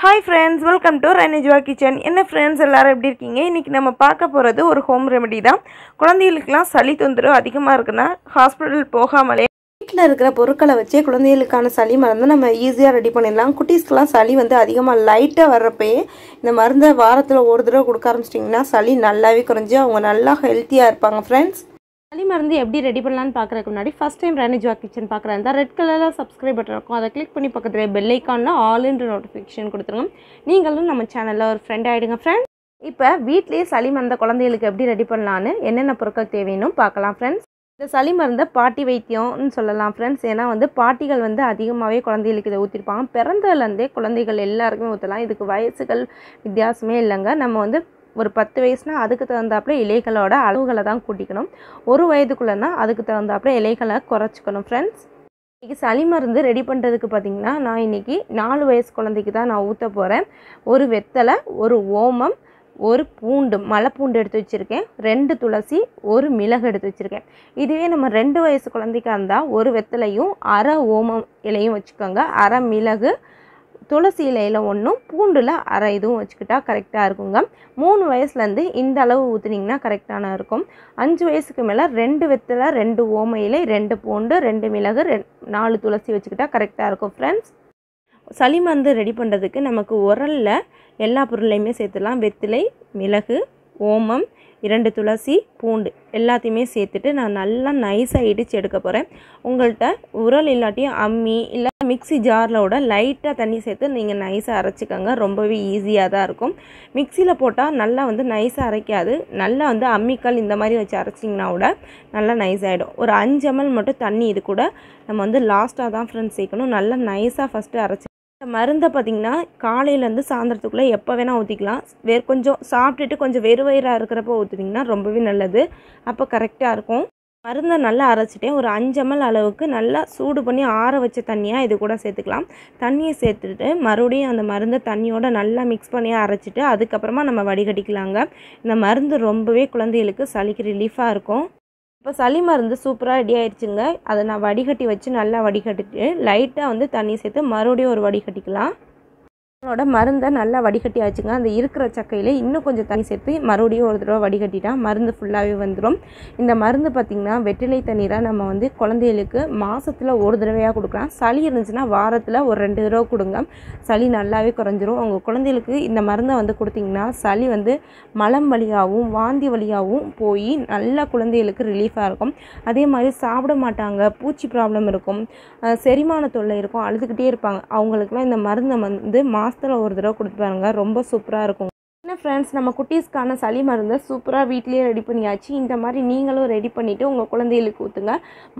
Hi friends, welcome to Rainijua Kitchen. என்ன friends எல்லாரும் எப்படி இருக்கீங்க? இன்னைக்கு நம்ம பார்க்க போறது ஒரு ஹோம் ரெமெடி தான். குழந்தைகளுக்குலாம் சளி தொந்தரவு அதிகமா இருக்குனா ஹாஸ்பிடல் போகாமலே வீட்ல இருக்கிற பொருட்களை வச்சே குழந்தைகளுக்கான சளி மருந்து நம்ம ஈஸியா ரெடி பண்ணிடலாம். குட்டீஸ்க்குலாம் சளி வந்து அதிகமா லைட்டா வரப்பயே இந்த மருந்தை வாரத்துல ஒரு தடவை கொடுக்க ஆரம்பிச்சிட்டிங்கன்னா சளி நல்லாவே குறைஞ்சு அவங்க நல்லா ஹெல்த்தியா இருப்பாங்க friends. சளி மருந்து எப்படி ரெடி பண்ணலாம்னு பார்க்குறதுக்கு முன்னாடி ஃபஸ்ட் டைம் ராணிஜுவா கிச்சன் பார்க்குறேன் தான் ரெட் கலரில் சப்ஸ்கிரைப் பட்டன் இருக்கும், அதை கிளிக் பண்ணி பக்கத்தில் பெல் ஐக்கானில் ஆல்ன்ற நோட்டிஃபிகேஷன் கொடுத்துருங்க. நீங்களும் நம்ம சேனலில் ஒரு ஃப்ரெண்ட் ஆகிடுங்க ஃப்ரெண்ட்ஸ். இப்போ வீட்லேயே சளி மருந்த குழந்தைகளுக்கு எப்படி ரெடி பண்ணலான்னு என்னென்ன பொருட்கள் தேவைன்னு பார்க்கலாம் ஃப்ரெண்ட்ஸ். இந்த சளி மருந்தை பாட்டி வைத்தியம்னு சொல்லலாம் ஃப்ரெண்ட்ஸ். ஏன்னா வந்து பாட்டிகள் வந்து அதிகமாகவே குழந்தைகளுக்கு இதை ஊற்றிருப்பாங்க. பிறந்ததுலேருந்தே குழந்தைகள் எல்லாருக்குமே ஊற்றலாம். இதுக்கு வயசுகள் வித்தியாசமே இல்லைங்க. நம்ம வந்து ஒரு 10 வயசுனா அதுக்கு தகுந்தாப்புல இலைகளோட அளவுகளை தான் கூட்டிக்கணும். 1 வயதுக்குள்ளேனா அதுக்கு தகுந்தாப்புல இலைகளை குறைச்சிக்கணும் ஃப்ரெண்ட்ஸ். இன்றைக்கி சளி மருந்து ரெடி பண்ணுறதுக்கு பார்த்திங்கன்னா நான் இன்றைக்கி 4 வயசு குழந்தைக்கு தான் நான் ஊற்ற போகிறேன். ஒரு வெத்தலை, ஒரு ஓமம், ஒரு பூண்டு, மலைப்பூண்டு எடுத்து வச்சுருக்கேன், 2 துளசி, ஒரு மிளகு எடுத்து வச்சுருக்கேன். இதுவே நம்ம 2 வயசு குழந்தைக்காக இருந்தால் ஒரு வெத்தலையும் அரை ஓமம் இலையும் வச்சுக்கோங்க, அரை மிளகு, துளசி இலையில் ஒன்றும், பூண்டில் அரை இதுவும் வச்சுக்கிட்டா கரெக்டாக இருக்குங்க. 3 வயசுலேருந்து இந்த அளவு ஊற்றுனீங்கன்னா கரெக்டான இருக்கும். 5 வயசுக்கு மேலே 2 வெத்தலை, 2 ஓம இலை, 2 பூண்டு, 2 மிளகு, 4 துளசி வச்சுக்கிட்டா கரெக்டாக இருக்கும் ஃப்ரெண்ட்ஸ். சளி மருந்து ரெடி பண்ணுறதுக்கு நமக்கு உரலில் எல்லா பொருளையுமே சேர்த்துலாம். வெத்திலை, மிளகு, ஓமம், 2 துளசி, பூண்டு எல்லாத்தையுமே சேர்த்துட்டு நான் நல்லா நைஸாக இடித்து எடுக்க போகிறேன். உங்கள்கிட்ட உரல் இல்லாட்டியும் அம்மி இல்லை மிக்ஸி ஜாரில் லைட்டாக தண்ணி சேர்த்து நீங்கள் நைஸாக அரைச்சிக்கோங்க. ரொம்பவே ஈஸியாக தான் இருக்கும். மிக்சியில் போட்டால் நல்லா வந்து நைஸாக அரைக்காது. நல்லா வந்து அம்மிக்கல் இந்த மாதிரி வச்சு அரைச்சிங்கன்னா கூட நல்லா நைஸ் ஆகிடும். ஒரு 5 ml மட்டும் தண்ணி இது கூட நம்ம வந்து லாஸ்ட்டாக தான் ஃப்ரெண்ட்ஸ் சேர்க்கணும். நல்லா நைஸாக ஃபஸ்ட்டு அரைச்சி இந்த மருந்தை பார்த்திங்கன்னா காலையிலேருந்து சாயந்தரத்துக்குள்ளே எப்போ வேணால் ஊற்றிக்கலாம். கொஞ்சம் சாப்பிட்டுட்டு கொஞ்சம் வெறுவயிறாக இருக்கிறப்போ ஊற்றுனீங்கன்னா ரொம்பவே நல்லது. அப்போ கரெக்டாக இருக்கும். மருந்தை நல்லா அரைச்சிட்டேன். ஒரு 5 ml அளவுக்கு நல்லா சூடு பண்ணி ஆற வச்ச தண்ணியாக இது கூட சேர்த்துக்கலாம். தண்ணியை சேர்த்துட்டு மறுபடியும் அந்த மருந்தை தண்ணியோடு நல்லா மிக்ஸ் பண்ணி அரைச்சிட்டு அதுக்கப்புறமா நம்ம வடிகட்டிக்கலாங்க. இந்த மருந்து ரொம்பவே குழந்தைகளுக்கு சளிக்கு ரிலீஃபாக இருக்கும். இப்போ சளி மருந்து சூப்பராக ரெடி ஆயிடுச்சுங்க. அதை நான் வடிகட்டி வச்சு நல்லா வடிகட்டிட்டு லைட்டாக வந்து தண்ணி சேர்த்து மறுபடியும் ஒரு வடிகட்டிக்கலாம். அதோட மருந்தை நல்லா வடிகட்டி ஆச்சுங்க. அந்த இருக்கிற சக்கையில் இன்னும் கொஞ்சம் தண்ணி சேர்த்து மறுபடியும் ஒரு தடவை வடிகட்டிட்டா மருந்து ஃபுல்லாகவே வந்துடும். இந்த மருந்து பார்த்திங்கன்னா வெற்றிலை தண்ணீரை நம்ம வந்து குழந்தைகளுக்கு மாதத்தில் ஒரு தடவையாக கொடுக்கலாம். சளி இருந்துச்சுன்னா வாரத்தில் ஒரு 2 தடவை கொடுங்க. சளி நல்லாவே குறைஞ்சிரும். உங்கள் குழந்தைகளுக்கு இந்த மருந்தை வந்து கொடுத்திங்கன்னா சளி வந்து மலம் வழியாகவும் வாந்தி வழியாகவும் போய் நல்லா குழந்தைகளுக்கு ரிலீஃபாக இருக்கும். அதே மாதிரி சாப்பிட மாட்டாங்க, பூச்சி ப்ராப்ளம் இருக்கும், செரிமான தொல்லை இருக்கும், அழுதுகிட்டே இருப்பாங்க. அவங்களுக்குலாம் இந்த மருந்தை வந்து மாதத்தில் ஒரு தடவை கொடுத்து பாருங்க, ரொம்ப சூப்பராக இருக்கும். என்ன ஃப்ரெண்ட்ஸ், நம்ம குட்டீஸ்க்கான சளி மருந்தை சூப்பராக வீட்லேயே ரெடி பண்ணியாச்சு. இந்த மாதிரி நீங்களும் ரெடி பண்ணிவிட்டு உங்கள் குழந்தைகளுக்கு ஊற்றுங்க.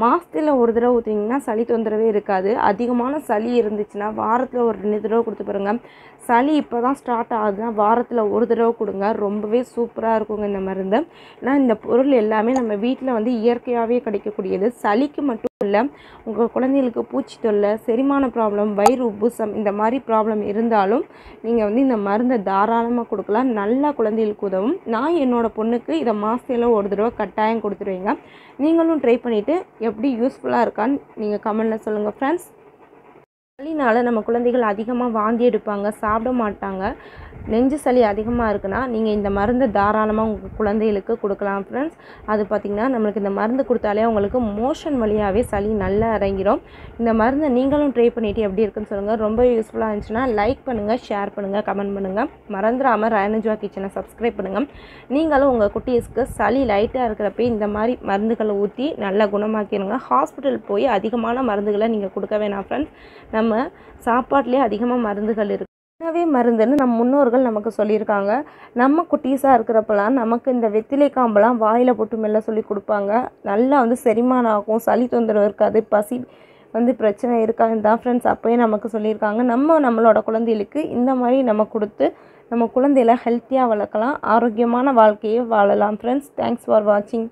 மாதத்தில் ஒரு தடவை ஊற்றிங்கன்னா சளி தொந்தரவே இருக்காது. அதிகமான சளி இருந்துச்சுன்னா வாரத்தில் ஒரு 2 தடவை கொடுத்து பாருங்க. சளி இப்போ தான் ஸ்டார்ட் ஆகுதுன்னா வாரத்தில் ஒரு தடவை கொடுங்க. ரொம்பவே சூப்பராக இருக்குங்க இந்த மருந்து. ஏன்னா இந்த பொருள் எல்லாமே நம்ம வீட்டில் வந்து இயற்கையாகவே கிடைக்கக்கூடியது. சளிக்கு மட்டும் இல்லை, உங்கள் குழந்தைகளுக்கு பூச்சி தொல்லை, செரிமான ப்ராப்ளம், வயிறு உப்புசம் இந்த மாதிரி ப்ராப்ளம் இருந்தாலும் நீங்கள் வந்து இந்த மருந்தை தாராளமாக கொடுக்கலாம். நல்லா குழந்தைகளுக்கு உதவும். நான் என்னோடய பொண்ணுக்கு இதை மாதத்தில் ஒரு தடவை கட்டாயம் கொடுத்துருவீங்க. நீங்களும் ட்ரை பண்ணிவிட்டு எப்படி யூஸ்ஃபுல்லாக இருக்கான்னு நீங்கள் கமெண்டில் சொல்லுங்கள் ஃப்ரெண்ட்ஸ். சளினால் நம்ம குழந்தைகள் அதிகமாக வாந்தி எடுப்பாங்க, சாப்பிட மாட்டாங்க, நெஞ்சு சளி அதிகமாக இருக்குன்னா நீங்கள் இந்த மருந்தை தாராளமாக உங்கள் குழந்தைகளுக்கு கொடுக்கலாம் ஃப்ரெண்ட்ஸ். அது பார்த்திங்கன்னா நம்மளுக்கு இந்த மருந்து கொடுத்தாலே அவங்களுக்கு மோஷன் வழியாகவே சளி நல்லா இறங்கிடும். இந்த மருந்தை நீங்களும் ட்ரை பண்ணிவிட்டு எப்படி இருக்குன்னு சொல்லுங்கள். ரொம்ப யூஸ்ஃபுல்லாக இருந்துச்சுன்னா லைக் பண்ணுங்கள், ஷேர் பண்ணுங்கள், கமெண்ட் பண்ணுங்கள். மறந்துடாமல் ராணிஜுவா கிச்சனை சப்ஸ்கிரைப் பண்ணுங்கள். நீங்களும் உங்கள் குட்டீஸ்க்கு சளி லைட்டாக இருக்கிறப்ப இந்த மாதிரி மருந்துகளை ஊற்றி நல்லா குணமாக்கிடுங்க. ஹாஸ்பிட்டல் போய் அதிகமான மருந்துகளை நீங்கள் கொடுக்க வேணாம் ஃப்ரெண்ட்ஸ். நம்ம சாப்பாட்டிலே அதிகமாக மருந்துகள் இருக்குது. உணவே மருந்துன்னு நம்ம முன்னோர்கள் நமக்கு சொல்லியிருக்காங்க. நம்ம குட்டீஸாக இருக்கிறப்பெல்லாம் நமக்கு இந்த வெத்திலை காம்பெல்லாம் வாயில் போட்டு மெல்ல சொல்லி கொடுப்பாங்க. நல்லா வந்து செரிமானம் ஆகும், சளி தொந்தரவு இருக்காது, பசி வந்து பிரச்சனை இருக்காதுன்னு தான் ஃப்ரெண்ட்ஸ் அப்போயே நமக்கு சொல்லியிருக்காங்க. நம்மளோட குழந்தைகளுக்கு இந்த மாதிரி நம்ம கொடுத்து நம்ம குழந்தைகளை ஹெல்த்தியாக வளர்க்கலாம், ஆரோக்கியமான வாழ்க்கையை வாழலாம் ஃப்ரெண்ட்ஸ். தேங்க்ஸ் ஃபார் வாட்சிங்.